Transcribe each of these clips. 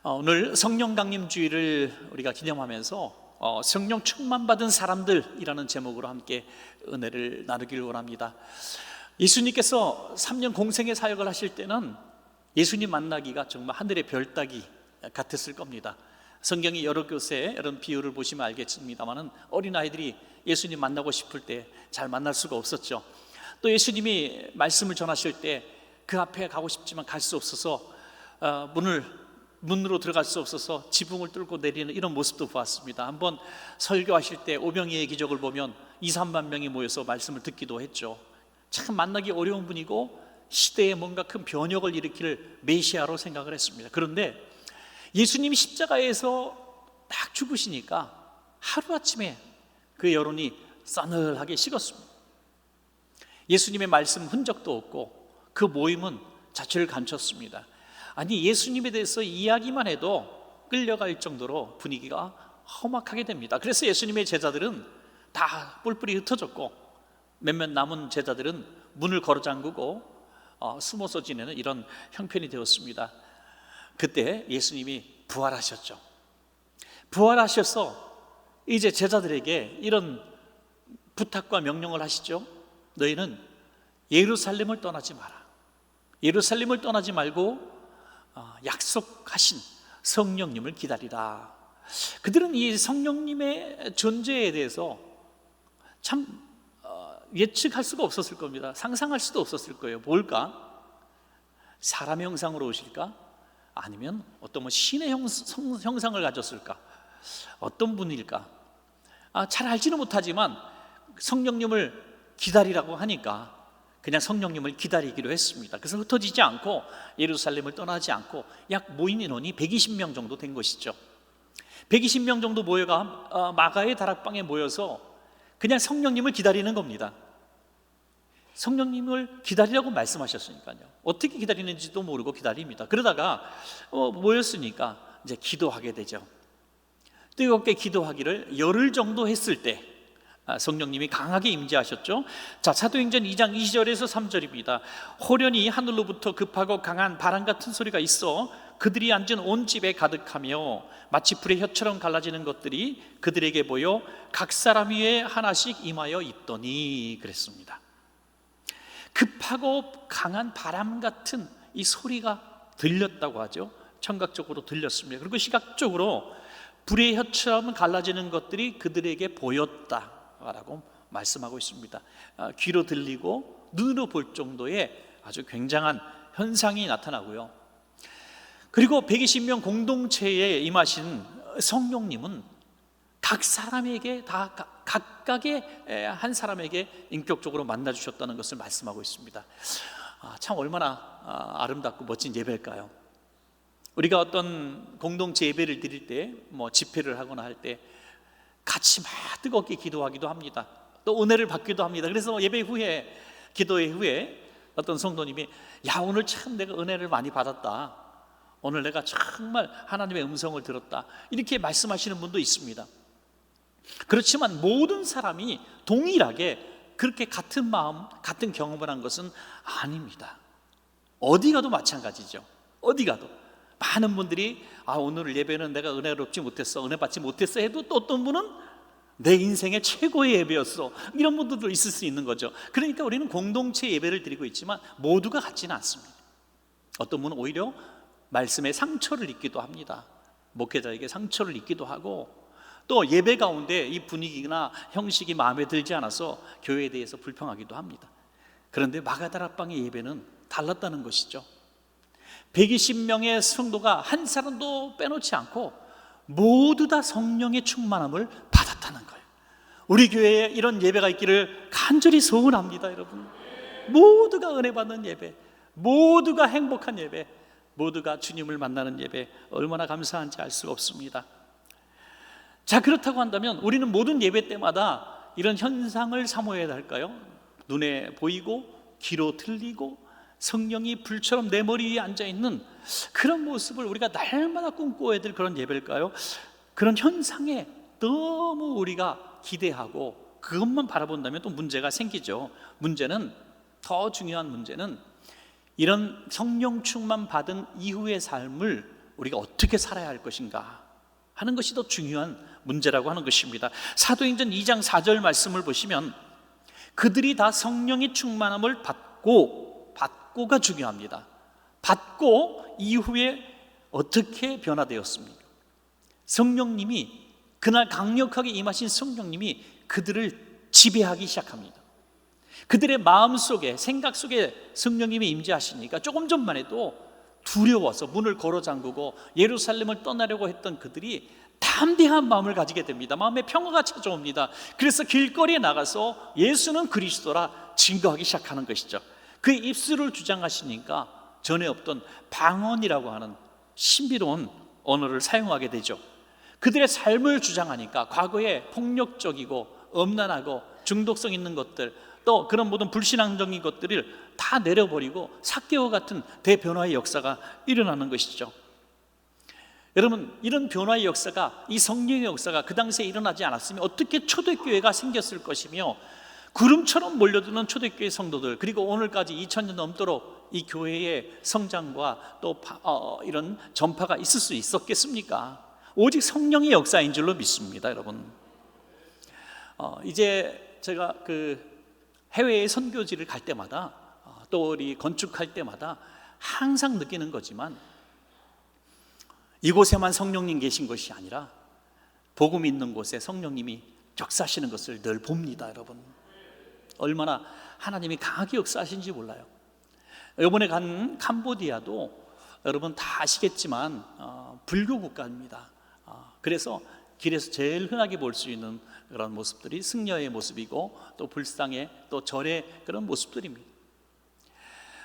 오늘 성령 강림주의를 우리가 기념하면서 성령 충만 받은 사람들이라는 제목으로 함께 은혜를 나누기를 원합니다. 예수님께서 3년 공생의 사역을 하실 때는 예수님 만나기가 정말 하늘의 별 따기 같았을 겁니다. 성경이 여러 곳에 이런 비유를 보시면 알겠습니다만 어린아이들이 예수님 만나고 싶을 때 잘 만날 수가 없었죠. 또 예수님이 말씀을 전하실 때 그 앞에 가고 싶지만 갈 수 없어서 문으로 들어갈 수 없어서 지붕을 뚫고 내리는 이런 모습도 보았습니다. 한번 설교하실 때 오병이의 기적을 보면 2, 3만 명이 모여서 말씀을 듣기도 했죠. 참 만나기 어려운 분이고 시대에 뭔가 큰 변혁을 일으킬 메시아로 생각을 했습니다. 그런데 예수님이 십자가에서 딱 죽으시니까 하루아침에 그 여론이 싸늘하게 식었습니다. 예수님의 말씀 흔적도 없고 그 모임은 자취를 감췄습니다. 아니, 예수님에 대해서 이야기만 해도 끌려갈 정도로 분위기가 험악하게 됩니다. 그래서 예수님의 제자들은 다 뿔뿔이 흩어졌고 몇몇 남은 제자들은 문을 걸어 잠그고 숨어서 지내는 이런 형편이 되었습니다. 그때 예수님이 부활하셨죠. 부활하셔서 이제 제자들에게 이런 부탁과 명령을 하시죠. 너희는 예루살렘을 떠나지 마라. 예루살렘을 떠나지 말고 약속하신 성령님을 기다리라. 그들은 이 성령님의 존재에 대해서 참 예측할 수가 없었을 겁니다. 상상할 수도 없었을 거예요. 뭘까? 사람의 형상으로 오실까? 아니면 어떤 신의 형상을 가졌을까? 어떤 분일까? 잘 알지는 못하지만 성령님을 기다리라고 하니까 그냥 성령님을 기다리기로 했습니다. 그래서 흩어지지 않고 예루살렘을 떠나지 않고 약 모인 인원이 120명 정도 된 것이죠. 120명 정도 모여가 마가의 다락방에 모여서 그냥 성령님을 기다리는 겁니다. 성령님을 기다리라고 말씀하셨으니까요. 어떻게 기다리는지도 모르고 기다립니다. 그러다가 모였으니까 이제 기도하게 되죠. 뜨겁게 기도하기를 열흘 정도 했을 때 성령님이 강하게 임재하셨죠. 자, 사도행전 2장 2절에서 3절입니다. 호련히 하늘로부터 급하고 강한 바람 같은 소리가 있어 그들이 앉은 온 집에 가득하며 마치 불의 혀처럼 갈라지는 것들이 그들에게 보여 각 사람 위에 하나씩 임하여 있더니 그랬습니다. 급하고 강한 바람 같은 이 소리가 들렸다고 하죠. 청각적으로 들렸습니다. 그리고 시각적으로 불의 혀처럼 갈라지는 것들이 그들에게 보였다라고 말씀하고 있습니다. 귀로 들리고 눈으로 볼 정도의 아주 굉장한 현상이 나타나고요. 그리고 120명 공동체에 임하신 성령님은 각 사람에게 다 각각의 한 사람에게 인격적으로 만나 주셨다는 것을 말씀하고 있습니다. 참 얼마나 아름답고 멋진 예배일까요? 우리가 어떤 공동체 예배를 드릴 때 집회를 하거나 할 때 같이 막 뜨겁게 기도하기도 합니다. 또 은혜를 받기도 합니다. 그래서 예배 후에, 기도회 후에 어떤 성도님이 오늘 참 내가 은혜를 많이 받았다, 오늘 내가 정말 하나님의 음성을 들었다, 이렇게 말씀하시는 분도 있습니다. 그렇지만 모든 사람이 동일하게 그렇게 같은 마음, 같은 경험을 한 것은 아닙니다. 어디 가도 마찬가지죠. 어디 가도 많은 분들이 오늘 예배는 내가 은혜롭지 못했어, 은혜 받지 못했어 해도 또 어떤 분은 내 인생의 최고의 예배였어, 이런 분들도 있을 수 있는 거죠. 그러니까 우리는 공동체 예배를 드리고 있지만 모두가 같지는 않습니다. 어떤 분은 오히려 말씀에 상처를 입기도 합니다. 목회자에게 상처를 입기도 하고, 또 예배 가운데 이 분위기나 형식이 마음에 들지 않아서 교회에 대해서 불평하기도 합니다. 그런데 마가다락방의 예배는 달랐다는 것이죠. 120명의 성도가 한 사람도 빼놓지 않고 모두 다 성령의 충만함을 받았다는 거예요. 우리 교회에 이런 예배가 있기를 간절히 소원합니다. 여러분, 모두가 은혜 받는 예배, 모두가 행복한 예배, 모두가 주님을 만나는 예배, 얼마나 감사한지 알 수가 없습니다. 자, 그렇다고 한다면 우리는 모든 예배 때마다 이런 현상을 사모해야 할까요? 눈에 보이고 귀로 들리고 성령이 불처럼 내 머리 위에 앉아있는 그런 모습을 우리가 날마다 꿈꿔야 될 그런 예배일까요? 그런 현상에 너무 우리가 기대하고 그것만 바라본다면 또 문제가 생기죠. 문제는, 더 중요한 문제는 이런 성령 충만 받은 이후의 삶을 우리가 어떻게 살아야 할 것인가 하는 것이 더 중요한 문제라고 하는 것입니다. 사도행전 2장 4절 말씀을 보시면 그들이 다 성령의 충만함을 받고가 중요합니다. 받고 이후에 어떻게 변화되었습니까? 성령님이, 그날 강력하게 임하신 성령님이 그들을 지배하기 시작합니다. 그들의 마음속에, 생각 속에 성령님이 임재하시니까 조금 전만 해도 두려워서 문을 걸어 잠그고 예루살렘을 떠나려고 했던 그들이 담대한 마음을 가지게 됩니다. 마음에 평화가 찾아옵니다. 그래서 길거리에 나가서 예수는 그리스도라 증거하기 시작하는 것이죠. 그의 입술을 주장하시니까 전에 없던 방언이라고 하는 신비로운 언어를 사용하게 되죠. 그들의 삶을 주장하니까 과거에 폭력적이고 음란하고 중독성 있는 것들, 또 그런 모든 불신앙적인 것들을 다 내려버리고 삭개와 같은 대변화의 역사가 일어나는 것이죠. 여러분, 이런 변화의 역사가, 이 성령의 역사가 그 당시에 일어나지 않았으면 어떻게 초대교회가 생겼을 것이며 구름처럼 몰려드는 초대교회 성도들, 그리고 오늘까지 2000년 넘도록 이 교회의 성장과 또 이런 전파가 있을 수 있었겠습니까? 오직 성령의 역사인 줄로 믿습니다, 여러분. 이제 제가 해외의 선교지를 갈 때마다 또 우리 건축할 때마다 항상 느끼는 거지만 이곳에만 성령님 계신 것이 아니라 복음 있는 곳에 성령님이 역사하시는 것을 늘 봅니다, 여러분. 얼마나 하나님이 강하게 역사하시는지 몰라요. 이번에 간 캄보디아도 여러분 다 아시겠지만 불교 국가입니다. 그래서 길에서 제일 흔하게 볼 수 있는 그런 모습들이 승려의 모습이고 또 불상의 또 절의 그런 모습들입니다.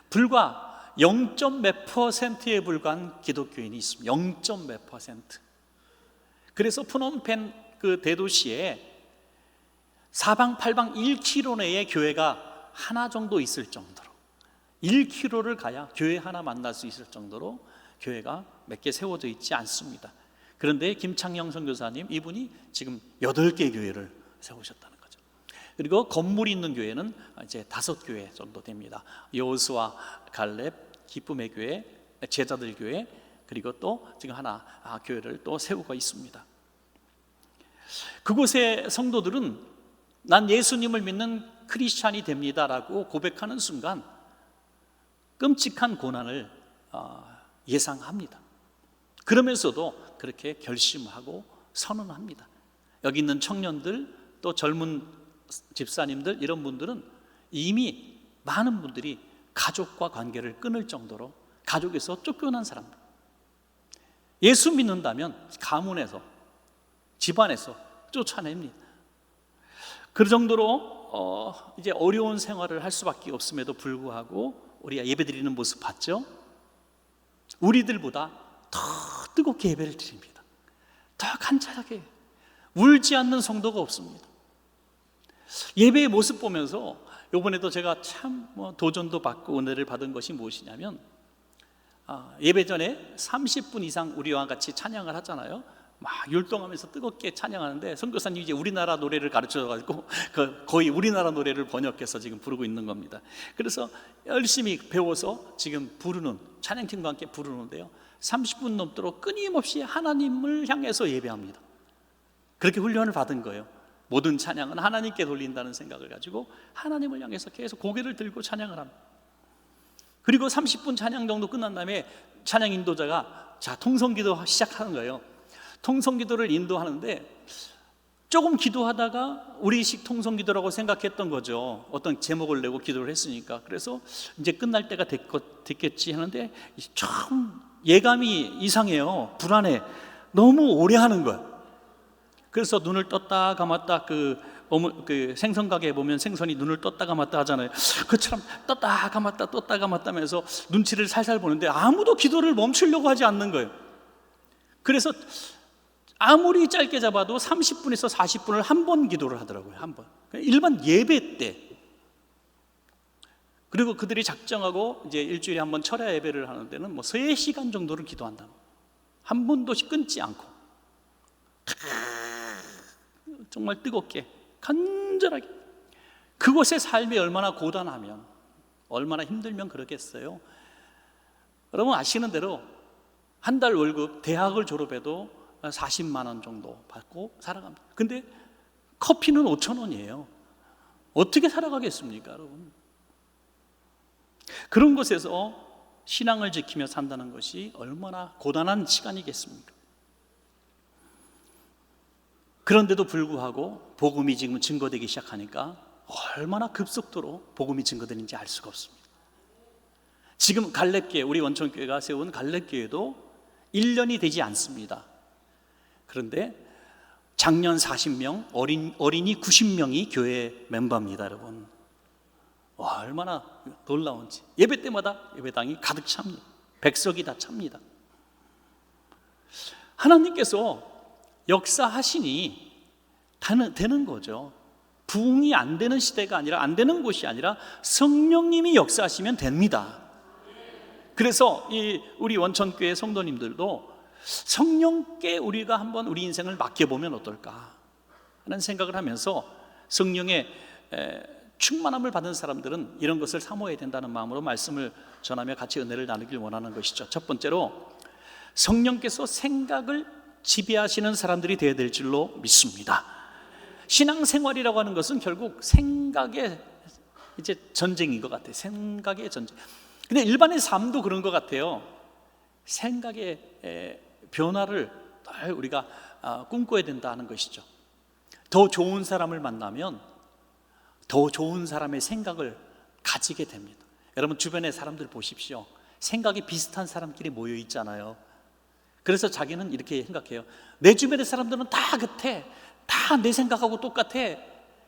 불과 0.몇 %에 불과한 기독교인이 있습니다. 0.몇 %. 그래서 푸놈펜 그 대도시에 사방팔방 1km 내에 교회가 하나 정도 있을 정도로, 1km를 가야 교회 하나 만날 수 있을 정도로 교회가 몇 개 세워져 있지 않습니다. 그런데 김창영 선교사님, 이분이 지금 8개 교회를 세우셨다는 거죠. 그리고 건물이 있는 교회는 이제 5교회 정도 됩니다. 여호수아, 갈렙, 기쁨의 교회, 제자들 교회, 그리고 또 지금 하나 교회를 또 세우고 있습니다. 그곳의 성도들은 난 예수님을 믿는 크리스찬이 됩니다라고 고백하는 순간 끔찍한 고난을 예상합니다. 그러면서도 그렇게 결심하고 선언합니다. 여기 있는 청년들, 또 젊은 집사님들, 이런 분들은 이미 많은 분들이 가족과 관계를 끊을 정도로 가족에서 쫓겨난 사람들, 예수 믿는다면 가문에서, 집안에서 쫓아냅니다. 그 정도로 이제 어려운 생활을 할 수밖에 없음에도 불구하고 우리가 예배드리는 모습 봤죠? 우리들보다 더 뜨겁게 예배를 드립니다. 더 간절하게. 울지 않는 성도가 없습니다. 예배의 모습 보면서 이번에도 제가 참 도전도 받고 은혜를 받은 것이 무엇이냐면, 예배 전에 30분 이상 우리와 같이 찬양을 하잖아요. 막 율동하면서 뜨겁게 찬양하는데 선교사님이 이제 우리나라 노래를 가르쳐가지고 거의 우리나라 노래를 번역해서 지금 부르고 있는 겁니다. 그래서 열심히 배워서 지금 부르는, 찬양팀과 함께 부르는데요, 30분 넘도록 끊임없이 하나님을 향해서 예배합니다. 그렇게 훈련을 받은 거예요. 모든 찬양은 하나님께 돌린다는 생각을 가지고 하나님을 향해서 계속 고개를 들고 찬양을 합니다. 그리고 30분 찬양 정도 끝난 다음에 찬양 인도자가 통성기도 시작하는 거예요. 통성기도를 인도하는데 조금 기도하다가 우리식 통성기도라고 생각했던 거죠. 어떤 제목을 내고 기도를 했으니까. 그래서 이제 끝날 때가 됐겠지 하는데 참 예감이 이상해요. 불안해. 너무 오래 하는 거야. 그래서 눈을 떴다 감았다, 그 생선가게에 보면 생선이 눈을 떴다 감았다 하잖아요. 그처럼 떴다 감았다 하면서 눈치를 살살 보는데 아무도 기도를 멈추려고 하지 않는 거예요. 그래서 아무리 짧게 잡아도 30분에서 40분을 한 번 기도를 하더라고요. 한 번. 일반 예배 때. 그리고 그들이 작정하고 이제 일주일에 한 번 철야 예배를 하는 데는 3시간 정도를 기도한다. 한 번도 끊지 않고. 정말 뜨겁게, 간절하게. 그곳의 삶이 얼마나 고단하면, 얼마나 힘들면 그러겠어요. 여러분 아시는 대로 한 달 월급 대학을 졸업해도 40만 원 정도 받고 살아갑니다. 근데 커피는 5천 원이에요. 어떻게 살아가겠습니까, 여러분? 그런 곳에서 신앙을 지키며 산다는 것이 얼마나 고단한 시간이겠습니까? 그런데도 불구하고 복음이 지금 증거되기 시작하니까 얼마나 급속도로 복음이 증거되는지 알 수가 없습니다. 지금 갈렙교회, 우리 원천교회가 세운 갈렙교회도 1년이 되지 않습니다. 그런데 작년 40명, 어린이 90명이 교회 멤버입니다, 여러분. 와, 얼마나 놀라운지. 예배 때마다 예배당이 가득 찹니다. 백석이 다 찹니다. 하나님께서 역사하시니 되는 거죠. 부흥이 안 되는 시대가 아니라, 안 되는 곳이 아니라 성령님이 역사하시면 됩니다. 그래서 우리 원천교회 성도님들도 성령께 우리가 한번 우리 인생을 맡겨보면 어떨까 하는 생각을 하면서 성령의 충만함을 받은 사람들은 이런 것을 사모해야 된다는 마음으로 말씀을 전하며 같이 은혜를 나누길 원하는 것이죠. 첫 번째로, 성령께서 생각을 지배하시는 사람들이 되어야 될 줄로 믿습니다. 신앙생활이라고 하는 것은 결국 생각의 이제 전쟁인 것 같아요. 생각의 전쟁. 근데 일반의 삶도 그런 것 같아요. 생각의 변화를 우리가 꿈꿔야 된다는 것이죠. 더 좋은 사람을 만나면 더 좋은 사람의 생각을 가지게 됩니다. 여러분 주변의 사람들 보십시오. 생각이 비슷한 사람끼리 모여 있잖아요. 그래서 자기는 이렇게 생각해요. 내 주변의 사람들은 다 같아. 다 내 생각하고 똑같아.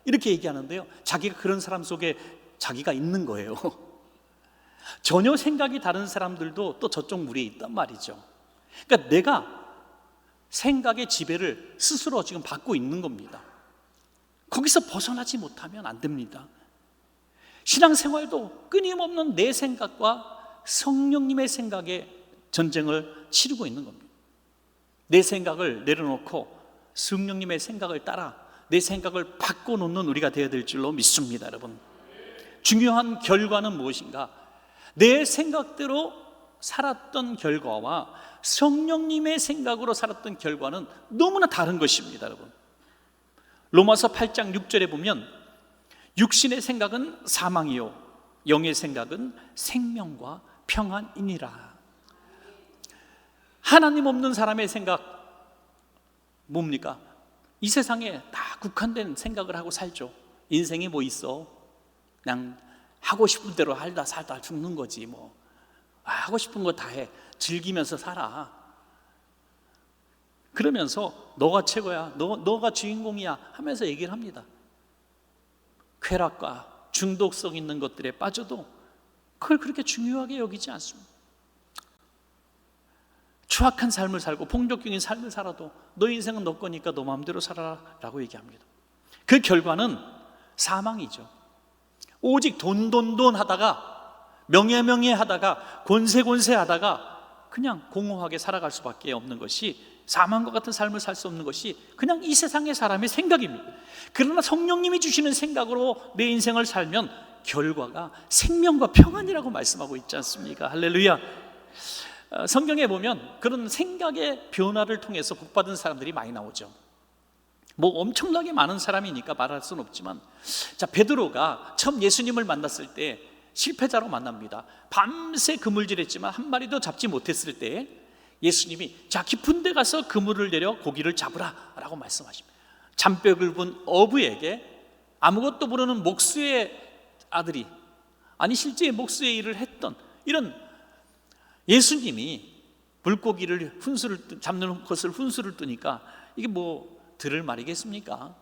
이렇게 얘기하는데요. 자기가 그런 사람 속에 자기가 있는 거예요. 전혀 생각이 다른 사람들도 또 저쪽 무리에 있단 말이죠. 그러니까 내가 생각의 지배를 스스로 지금 받고 있는 겁니다. 거기서 벗어나지 못하면 안 됩니다. 신앙생활도 끊임없는 내 생각과 성령님의 생각의 전쟁을 치르고 있는 겁니다. 내 생각을 내려놓고 성령님의 생각을 따라 내 생각을 바꿔놓는 우리가 되어야 될 줄로 믿습니다. 여러분, 중요한 결과는 무엇인가? 내 생각대로 살았던 결과와 성령님의 생각으로 살았던 결과는 너무나 다른 것입니다. 여러분, 로마서 8장 6절에 보면 육신의 생각은 사망이요 영의 생각은 생명과 평안이니라. 하나님 없는 사람의 생각 뭡니까? 이 세상에 다 국한된 생각을 하고 살죠. 인생이 뭐 있어? 그냥 하고 싶은 대로 살다 죽는 거지 뭐. 하고 싶은 거 다 해. 즐기면서 살아. 그러면서 너가 최고야, 너가 주인공이야 하면서 얘기를 합니다. 쾌락과 중독성 있는 것들에 빠져도 그걸 그렇게 중요하게 여기지 않습니다. 추악한 삶을 살고 폭력적인 삶을 살아도 너 인생은 너 거니까 너 마음대로 살아라 라고 얘기합니다. 그 결과는 사망이죠. 오직 돈 하다가 명예 하다가 권세 하다가 그냥 공허하게 살아갈 수밖에 없는 것이, 사망과 같은 삶을 살 수 없는 것이 그냥 이 세상의 사람의 생각입니다. 그러나 성령님이 주시는 생각으로 내 인생을 살면 결과가 생명과 평안이라고 말씀하고 있지 않습니까? 할렐루야. 성경에 보면 그런 생각의 변화를 통해서 복받은 사람들이 많이 나오죠. 뭐 엄청나게 많은 사람이니까 말할 수는 없지만, 자, 베드로가 처음 예수님을 만났을 때 실패자로 만납니다. 밤새 그물질했지만 한 마리도 잡지 못했을 때 예수님이 자, 깊은 데 가서 그물을 내려 고기를 잡으라 라고 말씀하십니다. 잔뼈를 본 어부에게 아무것도 모르는 목수의 아들이, 아니 실제 목수의 일을 했던 이런 예수님이 물고기를 잡는 것을 훈수를 뜨니까 이게 뭐 들을 말이겠습니까?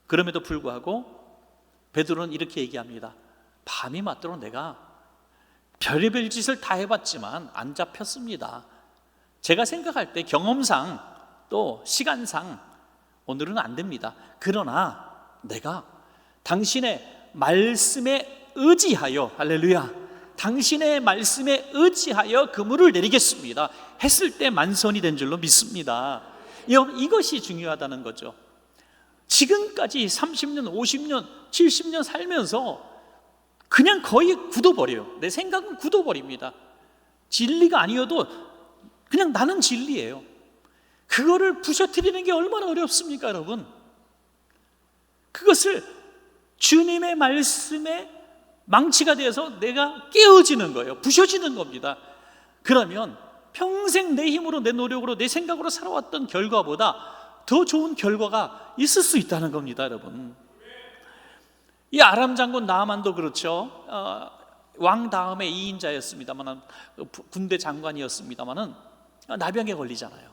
그럼에도 불구하고 베드로는 이렇게 얘기합니다. 밤이 맞도록 내가 별의별 짓을 다 해봤지만 안 잡혔습니다. 제가 생각할 때 경험상 또 시간상 오늘은 안 됩니다. 그러나 내가 당신의 말씀에 의지하여, 할렐루야, 당신의 말씀에 의지하여 그물을 내리겠습니다 했을 때 만선이 된 줄로 믿습니다. 이것이 중요하다는 거죠. 지금까지 30년, 50년, 70년 살면서 그냥 거의 굳어버려요. 내 생각은 굳어버립니다. 진리가 아니어도 그냥 나는 진리예요. 그거를 부셔뜨리는 게 얼마나 어렵습니까, 여러분? 그것을 주님의 말씀에 망치가 되어서 내가 깨어지는 거예요. 부셔지는 겁니다. 그러면 평생 내 힘으로, 내 노력으로, 내 생각으로 살아왔던 결과보다 더 좋은 결과가 있을 수 있다는 겁니다, 여러분. 이 아람 장군 나아만도 그렇죠. 왕 다음에 2인자였습니다만, 군대 장관이었습니다마는 나병에 걸리잖아요.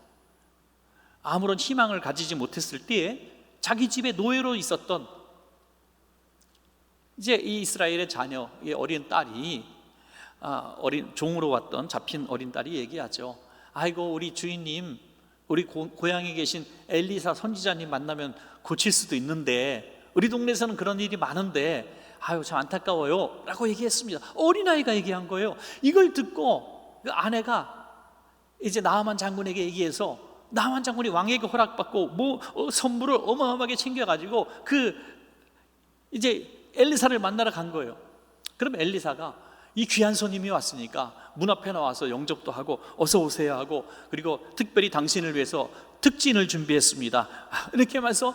아무런 희망을 가지지 못했을 때에 자기 집에 노예로 있었던 이제 이 이스라엘의 자녀, 이 어린 딸이 어린 종으로 왔던 잡힌 어린 딸이 얘기하죠. 아이고, 우리 주인님, 우리 고향에 계신 엘리사 선지자님 만나면 고칠 수도 있는데 우리 동네에서는 그런 일이 많은데 아유 참 안타까워요 라고 얘기했습니다. 어린아이가 얘기한 거예요. 이걸 듣고 그 아내가 이제 나아만 장군에게 얘기해서 나아만 장군이 왕에게 허락받고 선물을 어마어마하게 챙겨가지고 이제 엘리사를 만나러 간 거예요. 그럼 엘리사가 이 귀한 손님이 왔으니까 문 앞에 나와서 영접도 하고 어서 오세요 하고, 그리고 특별히 당신을 위해서 특진을 준비했습니다 이렇게 하면서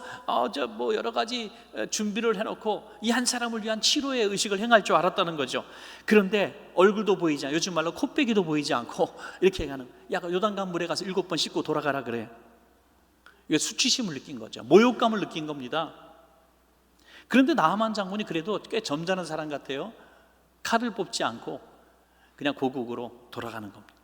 여러 가지 준비를 해놓고 이 한 사람을 위한 치료의 의식을 행할 줄 알았다는 거죠. 그런데 얼굴도 보이지 않고, 요즘 말로 코빼기도 보이지 않고 이렇게 하는, 요단강 물에 가서 7번 씻고 돌아가라 그래. 이게 수치심을 느낀 거죠. 모욕감을 느낀 겁니다. 그런데 나아만 장군이 그래도 꽤 점잖은 사람 같아요. 칼을 뽑지 않고 그냥 고국으로 돌아가는 겁니다.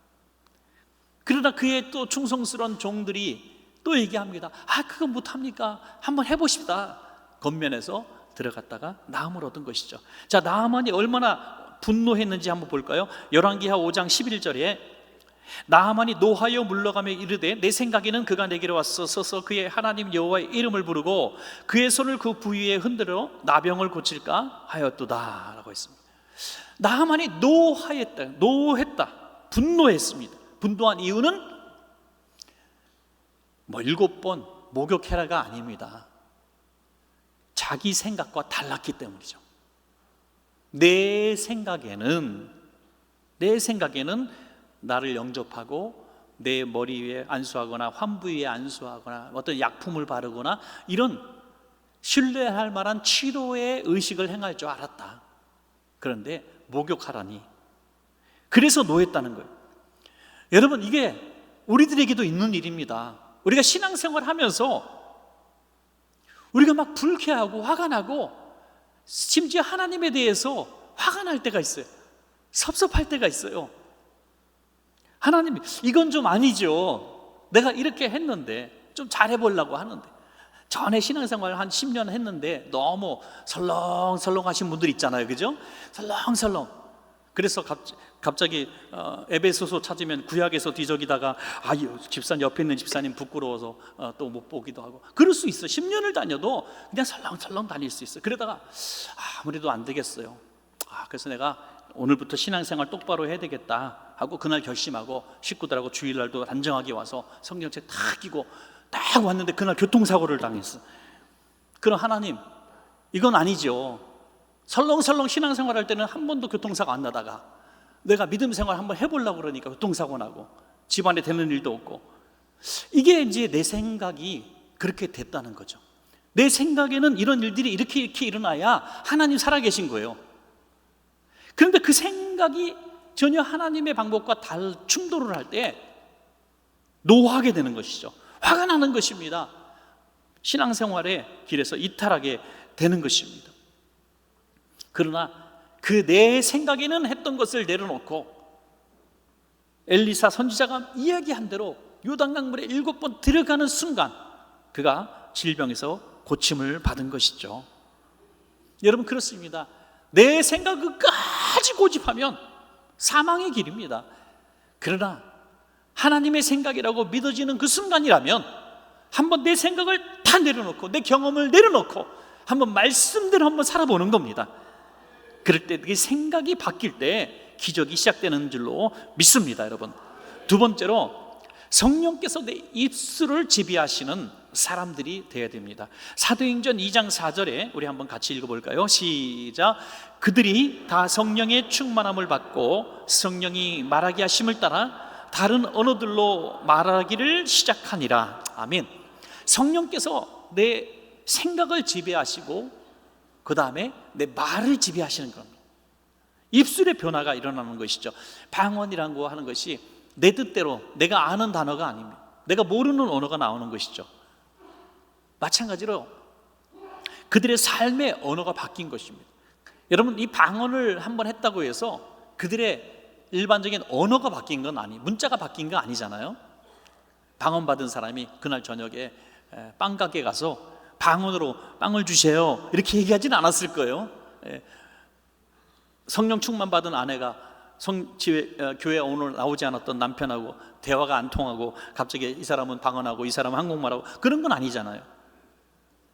그러나 그의 또 충성스러운 종들이 또 얘기합니다. 그건 못합니까? 한번 해보십시다. 겉면에서 들어갔다가 나음을 얻은 것이죠. 자, 나아만이 얼마나 분노했는지 한번 볼까요? 열왕기하 5장 11절에 나아만이 노하여 물러가며 이르되 내 생각에는 그가 내게로 와서 서서 그의 하나님 여호와의 이름을 부르고 그의 손을 그 부위에 흔들어 나병을 고칠까 하였도다 라고 했습니다. 나아만이 노했다, 분노했습니다. 분노한 이유는 7번 목욕해라가 아닙니다. 자기 생각과 달랐기 때문이죠. 내 생각에는 나를 영접하고 내 머리 위에 안수하거나 환부 위에 안수하거나 어떤 약품을 바르거나 이런 신뢰할 만한 치료의 의식을 행할 줄 알았다. 그런데 목욕하라니. 그래서 노했다는 거예요. 여러분, 이게 우리들에게도 있는 일입니다. 우리가 신앙생활 하면서 우리가 막 불쾌하고 화가 나고 심지어 하나님에 대해서 화가 날 때가 있어요. 섭섭할 때가 있어요. 하나님, 이건 좀 아니죠. 내가 이렇게 했는데 좀 잘해보려고 하는데, 전에 신앙생활 한 10년 했는데 너무 설렁설렁하신 분들 있잖아요, 그죠? 설렁설렁. 그래서 갑자기 에베소서 찾으면 구약에서 뒤적이다가 집사님 옆에 있는 집사님 부끄러워서 또 못 보기도 하고 그럴 수 있어요. 10년을 다녀도 그냥 설렁설렁 다닐 수 있어요. 그러다가 아무래도 안 되겠어요. 그래서 내가 오늘부터 신앙생활 똑바로 해야 되겠다 하고 그날 결심하고 식구들하고 주일날도 단정하게 와서 성경책 다 끼고 딱 왔는데 그날 교통사고를 당했어. 그럼 하나님, 이건 아니죠. 설렁설렁 신앙생활 할 때는 한 번도 교통사고 안 나다가 내가 믿음 생활 한번 해보려고 그러니까 교통사고 나고 집안에 되는 일도 없고, 이게 이제 내 생각이 그렇게 됐다는 거죠. 내 생각에는 이런 일들이 이렇게 일어나야 하나님 살아계신 거예요. 그런데 그 생각이 전혀 하나님의 방법과 충돌을 할 때 노하게 되는 것이죠. 화가 나는 것입니다. 신앙생활의 길에서 이탈하게 되는 것입니다. 그러나 그 내 생각에는 했던 것을 내려놓고 엘리사 선지자가 이야기한 대로 요단강물에 7번 들어가는 순간 그가 질병에서 고침을 받은 것이죠. 여러분, 그렇습니다. 내 생각 끝까지 고집하면 사망의 길입니다. 그러나 하나님의 생각이라고 믿어지는 그 순간이라면 한번 내 생각을 다 내려놓고 내 경험을 내려놓고 한번 말씀대로 한번 살아보는 겁니다. 그럴 때 그 생각이 바뀔 때 기적이 시작되는 줄로 믿습니다, 여러분. 두 번째로, 성령께서 내 입술을 지배하시는 사람들이 되어야 됩니다. 사도행전 2장 4절에 우리 한번 같이 읽어볼까요? 시작. 그들이 다 성령의 충만함을 받고 성령이 말하게 하심을 따라 다른 언어들로 말하기를 시작하니라. 아멘. 성령께서 내 생각을 지배하시고 그 다음에 내 말을 지배하시는 겁니다. 입술의 변화가 일어나는 것이죠. 방언이라고 하는 것이 내 뜻대로 내가 아는 단어가 아닙니다. 내가 모르는 언어가 나오는 것이죠. 마찬가지로 그들의 삶의 언어가 바뀐 것입니다. 여러분, 이 방언을 한번 했다고 해서 그들의 일반적인 언어가 바뀐 건 문자가 바뀐 거 아니잖아요. 방언 받은 사람이 그날 저녁에 빵 가게 가서 방언으로 빵을 주세요 이렇게 얘기하지는 않았을 거예요. 성령 충만 받은 아내가 교회 오늘 나오지 않았던 남편하고 대화가 안 통하고 갑자기 이 사람은 방언하고 이 사람은 한국말하고 그런 건 아니잖아요.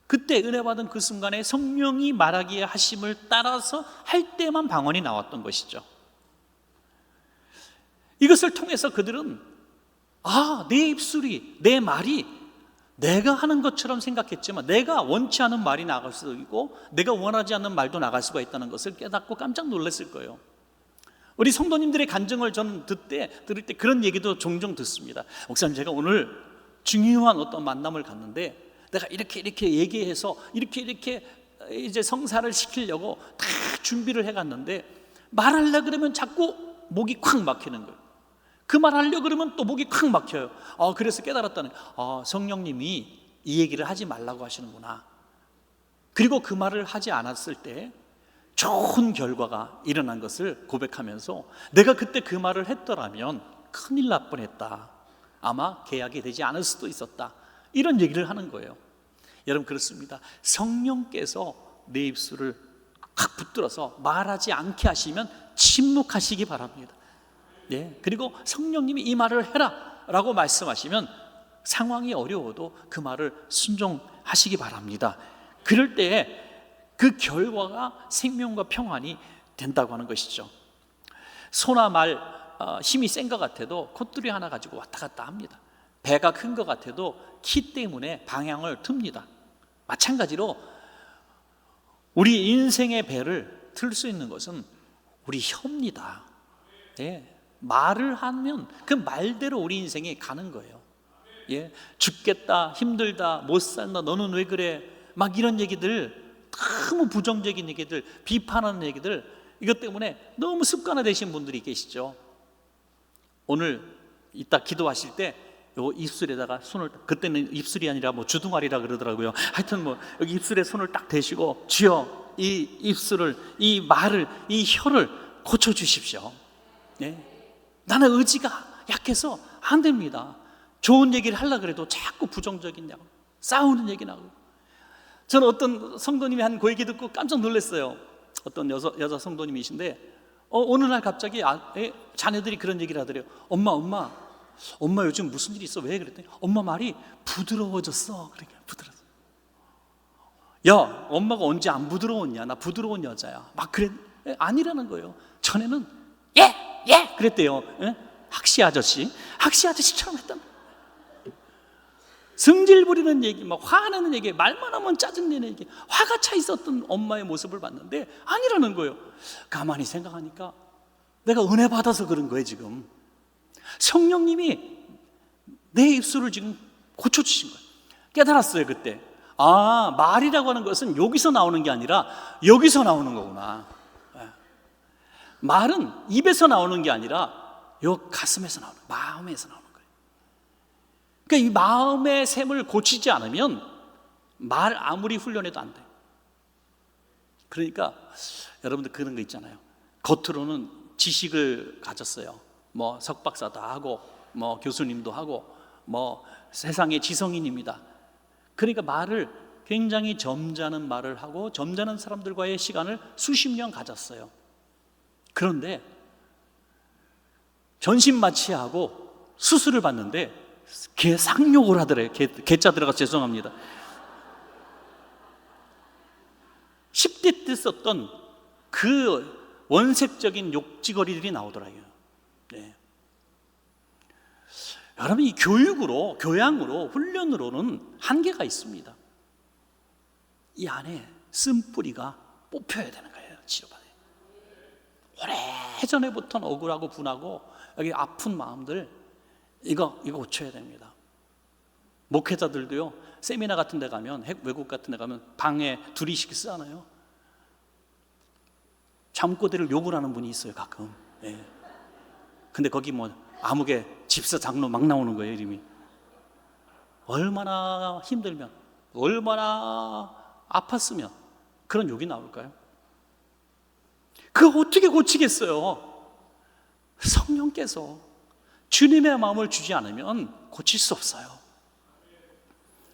그때 은혜 받은 그 순간에 성령이 말하기에 하심을 따라서 할 때만 방언이 나왔던 것이죠. 이것을 통해서 그들은 내 입술이, 내 말이 내가 하는 것처럼 생각했지만 내가 원치 않은 말이 나갈 수도 있고 내가 원하지 않는 말도 나갈 수가 있다는 것을 깨닫고 깜짝 놀랐을 거예요. 우리 성도님들의 간증을 저는 들을 때 그런 얘기도 종종 듣습니다. 목사님, 제가 오늘 중요한 어떤 만남을 갔는데 내가 이렇게 얘기해서 이렇게 이제 성사를 시키려고 다 준비를 해갔는데 말하려고 그러면 자꾸 목이 콱 막히는 거예요. 그 말하려고 그러면 또 목이 콱 막혀요. 그래서 깨달았다는 성령님이 이 얘기를 하지 말라고 하시는구나. 그리고 그 말을 하지 않았을 때 좋은 결과가 일어난 것을 고백하면서 내가 그때 그 말을 했더라면 큰일 날 뻔했다. 아마 계약이 되지 않을 수도 있었다. 이런 얘기를 하는 거예요. 여러분, 그렇습니다. 성령께서 내 입술을 확 붙들어서 말하지 않게 하시면 침묵하시기 바랍니다. 그리고 성령님이 이 말을 해라 라고 말씀하시면 상황이 어려워도 그 말을 순종하시기 바랍니다. 그럴 때에 그 결과가 생명과 평안이 된다고 하는 것이죠. 소나 말 힘이 센 것 같아도 콧뚜리 하나 가지고 왔다 갔다 합니다. 배가 큰 것 같아도 키 때문에 방향을 틉니다. 마찬가지로 우리 인생의 배를 틀 수 있는 것은 우리 혀입니다. 말을 하면 그 말대로 우리 인생이 가는 거예요. 죽겠다, 힘들다, 못 산다, 너는 왜 그래, 막 이런 얘기들, 너무 부정적인 얘기들, 비판하는 얘기들, 이것 때문에 너무 습관화되신 분들이 계시죠. 오늘 이따 기도하실 때 요 입술에다가 손을, 그때는 입술이 아니라 주둥아리라 그러더라고요. 하여튼 여기 입술에 손을 딱 대시고 주여, 이 입술을, 이 말을, 이 혀를 고쳐주십시오. 나는 의지가 약해서 안 됩니다. 좋은 얘기를 하려고 그래도 자꾸 부정적인 얘기, 싸우는 얘기 나오고. 저는 어떤 성도님이 한 그 얘기 듣고 깜짝 놀랐어요. 어떤 여자 성도님이신데 어느 날 갑자기 자녀들이 그런 얘기를 하더래요. 엄마 요즘 무슨 일이 있어? 왜? 그랬더니 엄마 말이 부드러워졌어. 그러니까 부드러워. 야, 엄마가 언제 안 부드러웠냐? 나 부드러운 여자야. 막 그래. 아니라는 거예요. 전에는 예 그랬대요. 학시 아저씨처럼 했단 말이에요. 성질 부리는 얘기, 막 화내는 얘기, 말만 하면 짜증내는 얘기, 화가 차 있었던 엄마의 모습을 봤는데 아니라는 거예요. 가만히 생각하니까 내가 은혜 받아서 그런 거예요. 지금 성령님이 내 입술을 지금 고쳐주신 거예요. 깨달았어요. 그때 말이라고 하는 것은 여기서 나오는 게 아니라 여기서 나오는 거구나. 말은 입에서 나오는 게 아니라 요 가슴에서 나오는, 마음에서 나오는 거예요. 그러니까 이 마음의 샘을 고치지 않으면 말 아무리 훈련해도 안 돼요. 그러니까 여러분들 그런 거 있잖아요. 겉으로는 지식을 가졌어요. 석박사도 하고 교수님도 하고 세상의 지성인입니다. 그러니까 말을 굉장히 점잖은 말을 하고 점잖은 사람들과의 시간을 수십 년 가졌어요. 그런데 전신 마취하고 수술을 받는데 개 상욕을 하더래요. 개자 들어가서 죄송합니다. 10대 때 썼던 그 원색적인 욕지거리들이 나오더라고요. 여러분, 이 교양으로, 훈련으로는 한계가 있습니다. 이 안에 쓴뿌리가 뽑혀야 되는 거예요. 치료받아요. 오래전에부터 억울하고 분하고 여기 아픈 마음들 이거 고쳐야 됩니다. 목회자들도요, 세미나 같은 데 가면, 외국 같은 데 가면 방에 둘이씩 쓰잖아요. 잠꼬대를 욕을 하는 분이 있어요, 가끔. 예. 근데 거기 아무개 집사 장로 막 나오는 거예요, 이름이. 얼마나 힘들면, 얼마나 아팠으면 그런 욕이 나올까요? 그거 어떻게 고치겠어요? 성령께서 주님의 마음을 주지 않으면 고칠 수 없어요.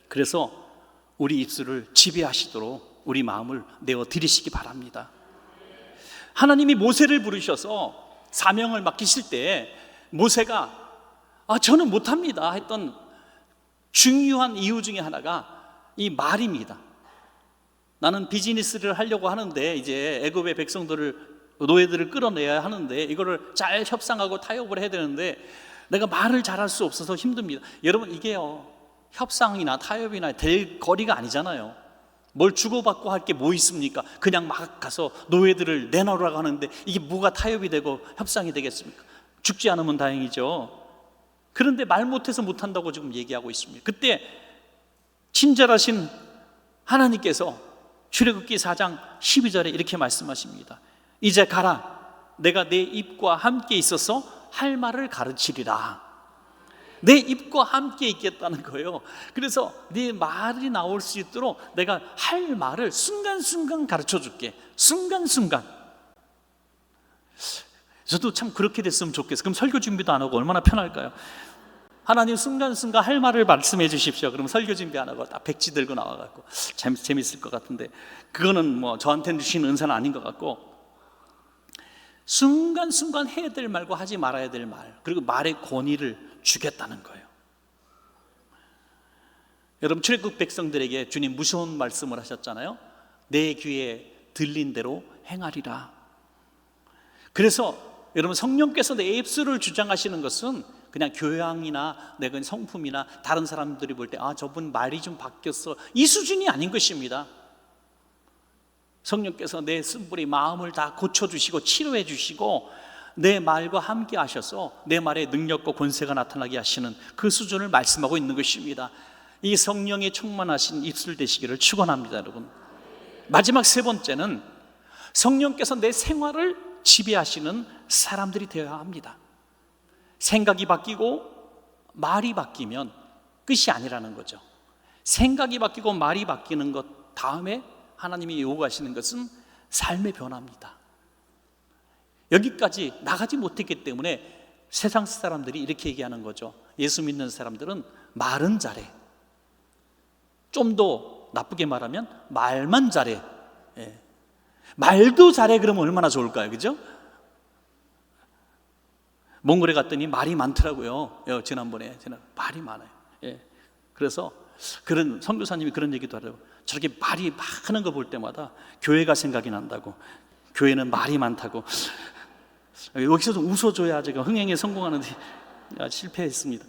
그래서 우리 입술을 지배하시도록 우리 마음을 내어 드리시기 바랍니다. 하나님이 모세를 부르셔서 사명을 맡기실 때 모세가 저는 못합니다 했던 중요한 이유 중에 하나가 이 말입니다. 나는 비즈니스를 하려고 하는데 이제 애굽의 노예들을 끌어내야 하는데 이거를 잘 협상하고 타협을 해야 되는데 내가 말을 잘할 수 없어서 힘듭니다. 여러분, 이게요, 협상이나 타협이나 될 거리가 아니잖아요. 뭘 주고받고 할 게 뭐 있습니까? 그냥 막 가서 노예들을 내놓으라고 하는데 이게 뭐가 타협이 되고 협상이 되겠습니까? 죽지 않으면 다행이죠. 그런데 말 못해서 못한다고 지금 얘기하고 있습니다. 그때 친절하신 하나님께서 출애굽기 4장 12절에 이렇게 말씀하십니다. 이제 가라. 내가 내 입과 함께 있어서 할 말을 가르치리라. 내 입과 함께 있겠다는 거예요. 그래서 네 말이 나올 수 있도록 내가 할 말을 순간순간 가르쳐 줄게. 순간순간. 저도 참 그렇게 됐으면 좋겠어요. 그럼 설교 준비도 안 하고 얼마나 편할까요? 하나님 순간순간 할 말을 말씀해 주십시오. 그럼 설교 준비 안 하고 딱 백지 들고 나와갖고 재밌을 것 같은데, 그거는 저한테는 주신 은사는 아닌 것 같고, 순간순간 해야 될 말과 하지 말아야 될 말, 그리고 말의 권위를 주겠다는 거예요. 여러분, 출애굽 백성들에게 주님 무서운 말씀을 하셨잖아요. 내 귀에 들린 대로 행하리라. 그래서 여러분, 성령께서 내 입술을 주장하시는 것은 그냥 교양이나 내가 성품이나 다른 사람들이 볼 때 저분 말이 좀 바뀌었어, 이 수준이 아닌 것입니다. 성령께서 내 쓴뿌리 마음을 다 고쳐주시고 치료해 주시고 내 말과 함께 하셔서 내 말에 능력과 권세가 나타나게 하시는 그 수준을 말씀하고 있는 것입니다. 이 성령의 충만하신 입술 되시기를 축원합니다, 여러분. 마지막 세 번째는 성령께서 내 생활을 지배하시는 사람들이 되어야 합니다. 생각이 바뀌고 말이 바뀌면 끝이 아니라는 거죠. 생각이 바뀌고 말이 바뀌는 것 다음에 하나님이 요구하시는 것은 삶의 변화입니다. 여기까지 나가지 못했기 때문에 세상 사람들이 이렇게 얘기하는 거죠. 예수 믿는 사람들은 말은 잘해. 좀 더 나쁘게 말하면 말만 잘해. 말도 잘해. 그러면 얼마나 좋을까요? 그죠? 몽골에 갔더니 말이 많더라고요. 지난번에 말이 많아요. 그래서 그런 선교사님이 그런 얘기도 하더라고요. 저렇게 말이 막 하는 거 볼 때마다 교회가 생각이 난다고. 교회는 말이 많다고. 여기서 좀 웃어줘야 제가 흥행에 성공하는데 실패했습니다.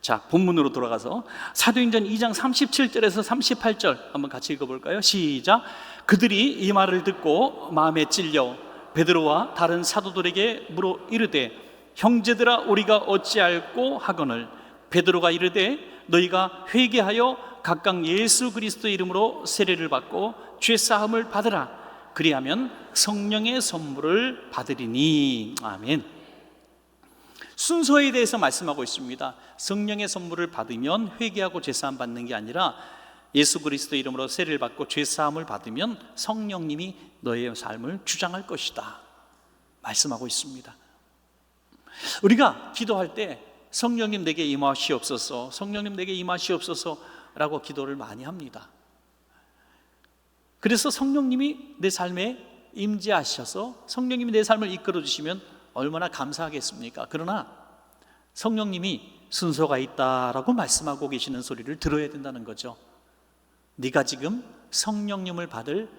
자, 본문으로 돌아가서 사도행전 2장 37절에서 38절 한번 같이 읽어볼까요? 시작. 그들이 이 말을 듣고 마음에 찔려 베드로와 다른 사도들에게 물어 이르되, 형제들아, 우리가 어찌할꼬 하거늘. 베드로가 이르되, 너희가 회개하여 각각 예수 그리스도의 이름으로 세례를 받고 죄 사함을 받으라. 그리하면 성령의 선물을 받으리니. 아멘. 순서에 대해서 말씀하고 있습니다. 성령의 선물을 받으면 회개하고 죄 사함 받는 게 아니라 예수 그리스도의 이름으로 세례를 받고 죄 사함을 받으면 성령님이 너의 삶을 주장할 것이다 말씀하고 있습니다. 우리가 기도할 때 성령님 내게 임하시옵소서, 성령님 내게 임하시옵소서 라고 기도를 많이 합니다. 그래서 성령님이 내 삶에 임재하셔서 성령님이 내 삶을 이끌어 주시면 얼마나 감사하겠습니까? 그러나 성령님이 순서가 있다라고 말씀하고 계시는 소리를 들어야 된다는 거죠. 네가 지금 성령님을 받을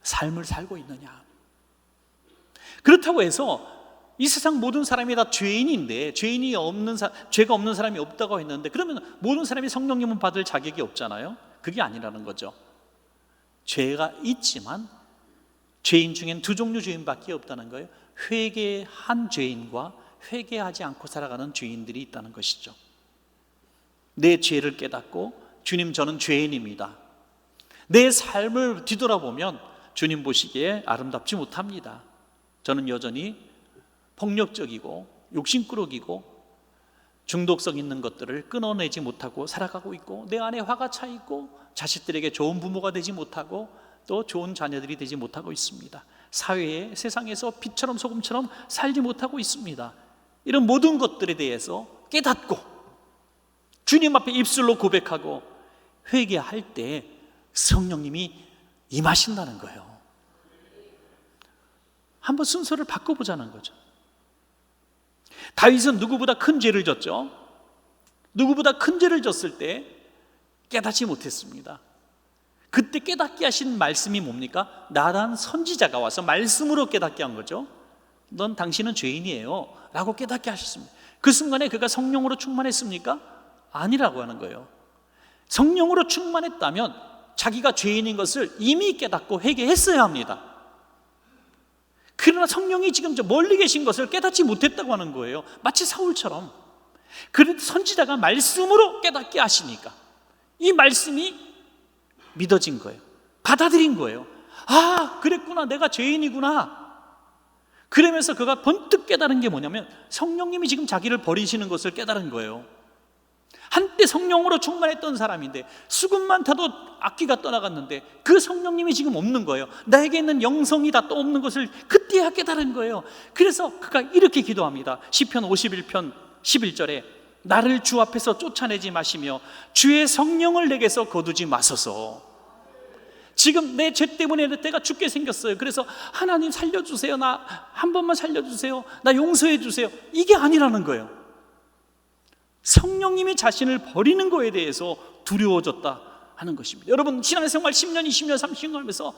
삶을 살고 있느냐? 그렇다고 해서 이 세상 모든 사람이 다 죄인인데 죄가 없는 사람이 없다고 했는데, 그러면 모든 사람이 성령님을 받을 자격이 없잖아요. 그게 아니라는 거죠. 죄가 있지만 죄인 중엔 두 종류 죄인밖에 없다는 거예요. 회개한 죄인과 회개하지 않고 살아가는 죄인들이 있다는 것이죠. 내 죄를 깨닫고 주님, 저는 죄인입니다. 내 삶을 뒤돌아보면 주님 보시기에 아름답지 못합니다. 저는 여전히 폭력적이고 욕심꾸러기고 중독성 있는 것들을 끊어내지 못하고 살아가고 있고, 내 안에 화가 차 있고, 자식들에게 좋은 부모가 되지 못하고 또 좋은 자녀들이 되지 못하고 있습니다. 사회에, 세상에서 빛처럼 소금처럼 살지 못하고 있습니다. 이런 모든 것들에 대해서 깨닫고 주님 앞에 입술로 고백하고 회개할 때 성령님이 임하신다는 거예요. 한번 순서를 바꿔보자는 거죠. 다윗은 누구보다 큰 죄를 졌죠. 누구보다 큰 죄를 졌을 때 깨닫지 못했습니다. 그때 깨닫게 하신 말씀이 뭡니까? 나단 선지자가 와서 말씀으로 깨닫게 한 거죠. 넌, 당신은 죄인이에요 라고 깨닫게 하셨습니다. 그 순간에 그가 성령으로 충만했습니까? 아니라고 하는 거예요. 성령으로 충만했다면 자기가 죄인인 것을 이미 깨닫고 회개했어야 합니다. 그러나 성령이 지금 저 멀리 계신 것을 깨닫지 못했다고 하는 거예요. 마치 사울처럼. 그런데 선지자가 말씀으로 깨닫게 하시니까 이 말씀이 믿어진 거예요. 받아들인 거예요. 아, 그랬구나, 내가 죄인이구나. 그러면서 그가 번뜩 깨달은 게 뭐냐면 성령님이 지금 자기를 버리시는 것을 깨달은 거예요. 한때 성령으로 충만했던 사람인데 수금만 타도 악기가 떠나갔는데 그 성령님이 지금 없는 거예요. 나에게 있는 영성이 다 또 없는 것을 그때야 깨달은 거예요. 그래서 그가 이렇게 기도합니다. 시편 51편 11절에 나를 주 앞에서 쫓아내지 마시며 주의 성령을 내게서 거두지 마소서. 지금 내 죄 때문에 내가 죽게 생겼어요. 그래서 하나님 살려주세요. 나 한 번만 살려주세요. 나 용서해 주세요. 이게 아니라는 거예요. 성령님이 자신을 버리는 거에 대해서 두려워졌다 하는 것입니다. 여러분, 신앙생활 10년, 20년, 30년 하면서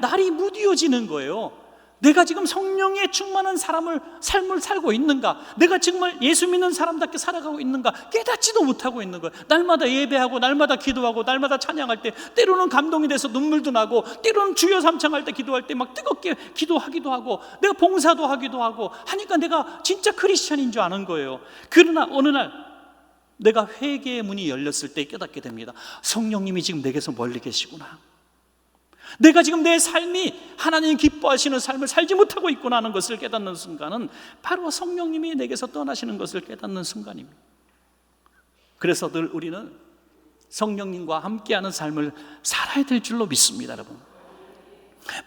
날이 무뎌지는 거예요. 내가 지금 성령에 충만한 삶을 살고 있는가? 내가 정말 예수 믿는 사람답게 살아가고 있는가? 깨닫지도 못하고 있는 거예요. 날마다 예배하고 날마다 기도하고 날마다 찬양할 때 때로는 감동이 돼서 눈물도 나고, 때로는 주여 삼창할 때 기도할 때 막 뜨겁게 기도하기도 하고, 내가 봉사도 하기도 하고 하니까 내가 진짜 크리스찬인 줄 아는 거예요. 그러나 어느 날 내가 회개의 문이 열렸을 때 깨닫게 됩니다. 성령님이 지금 내게서 멀리 계시구나. 내가 지금 내 삶이 하나님 기뻐하시는 삶을 살지 못하고 있구나 하는 것을 깨닫는 순간은 바로 성령님이 내게서 떠나시는 것을 깨닫는 순간입니다. 그래서 늘 우리는 성령님과 함께하는 삶을 살아야 될 줄로 믿습니다. 여러분,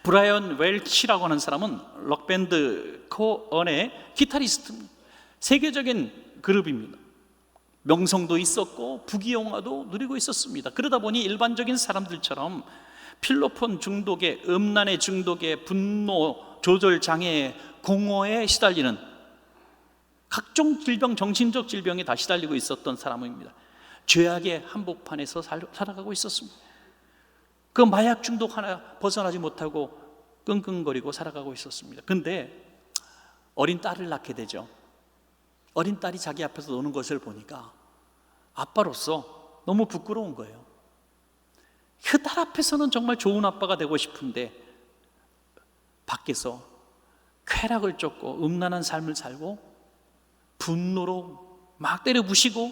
브라이언 웰치라고 하는 사람은 록밴드 코언의 기타리스트입니다. 세계적인 그룹입니다. 명성도 있었고 부귀영화도 누리고 있었습니다. 그러다 보니 일반적인 사람들처럼 필로폰 중독에, 음란의 중독에, 분노 조절 장애, 공허에 시달리는 각종 질병, 정신적 질병에 다 시달리고 있었던 사람입니다. 죄악의 한복판에서 살아가고 있었습니다. 그 마약 중독 하나 벗어나지 못하고 끙끙거리고 살아가고 있었습니다. 근데 어린 딸을 낳게 되죠. 어린 딸이 자기 앞에서 노는 것을 보니까 아빠로서 너무 부끄러운 거예요. 그 딸 앞에서는 정말 좋은 아빠가 되고 싶은데 밖에서 쾌락을 쫓고 음란한 삶을 살고 분노로 막 때려 부시고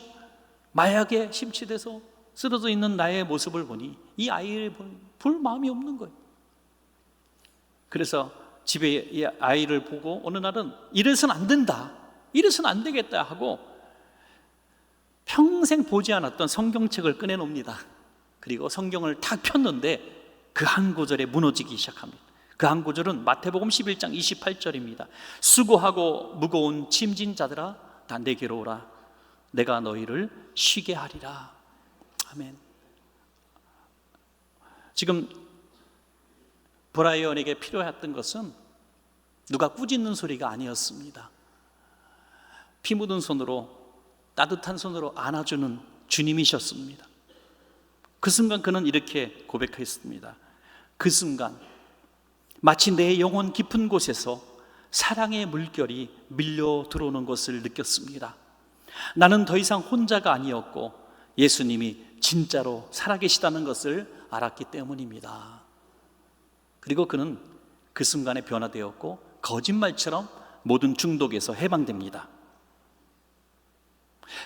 마약에 심취돼서 쓰러져 있는 나의 모습을 보니 이 아이를 볼 마음이 없는 거예요. 그래서 집에 이 아이를 보고 어느 날은 이래서는 안 된다, 이래서는 안 되겠다 하고 평생 보지 않았던 성경책을 꺼내놉니다. 그리고 성경을 탁 폈는데 그 한 구절에 무너지기 시작합니다. 그 한 구절은 마태복음 11장 28절입니다. 수고하고 무거운 짐진 자들아 다 내게로 오라. 내가 너희를 쉬게 하리라. 아멘. 지금 브라이언에게 필요했던 것은 누가 꾸짖는 소리가 아니었습니다. 피 묻은 손으로, 따뜻한 손으로 안아주는 주님이셨습니다. 그 순간 그는 이렇게 고백했습니다. 그 순간 마치 내 영혼 깊은 곳에서 사랑의 물결이 밀려 들어오는 것을 느꼈습니다. 나는 더 이상 혼자가 아니었고 예수님이 진짜로 살아계시다는 것을 알았기 때문입니다. 그리고 그는 그 순간에 변화되었고 거짓말처럼 모든 중독에서 해방됩니다.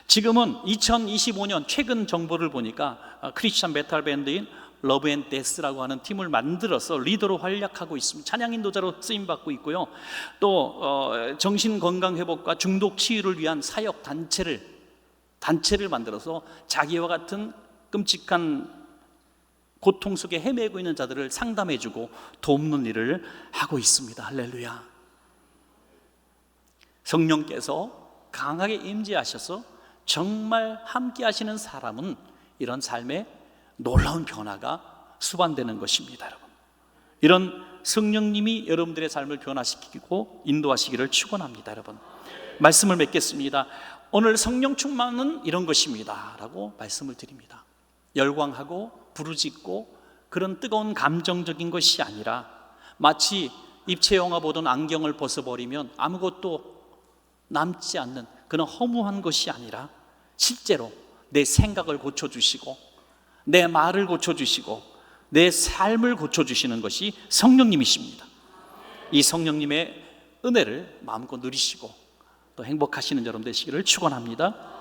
지금은 2025년 최근 정보를 보니까 크리스찬 메탈 밴드인 러브 앤 데스라고 하는 팀을 만들어서 리더로 활약하고 있습니다. 찬양 인도자로 쓰임 받고 있고요. 또 정신 건강 회복과 중독 치유를 위한 사역 단체를 만들어서 자기와 같은 끔찍한 고통 속에 헤매고 있는 자들을 상담해주고 돕는 일을 하고 있습니다. 할렐루야. 성령께서 강하게 임재하셔서 정말 함께 하시는 사람은 이런 삶에 놀라운 변화가 수반되는 것입니다. 여러분, 이런 성령님이 여러분들의 삶을 변화시키고 인도하시기를 축원합니다. 여러분, 말씀을 맺겠습니다. 오늘 성령 충만은 이런 것입니다 라고 말씀을 드립니다. 열광하고 부르짖고 그런 뜨거운 감정적인 것이 아니라 마치 입체 영화 보던 안경을 벗어버리면 아무것도 남지 않는 그런 허무한 것이 아니라 실제로 내 생각을 고쳐주시고 내 말을 고쳐주시고 내 삶을 고쳐주시는 것이 성령님이십니다. 이 성령님의 은혜를 마음껏 누리시고 또 행복하시는 여러분 되시기를 축원합니다.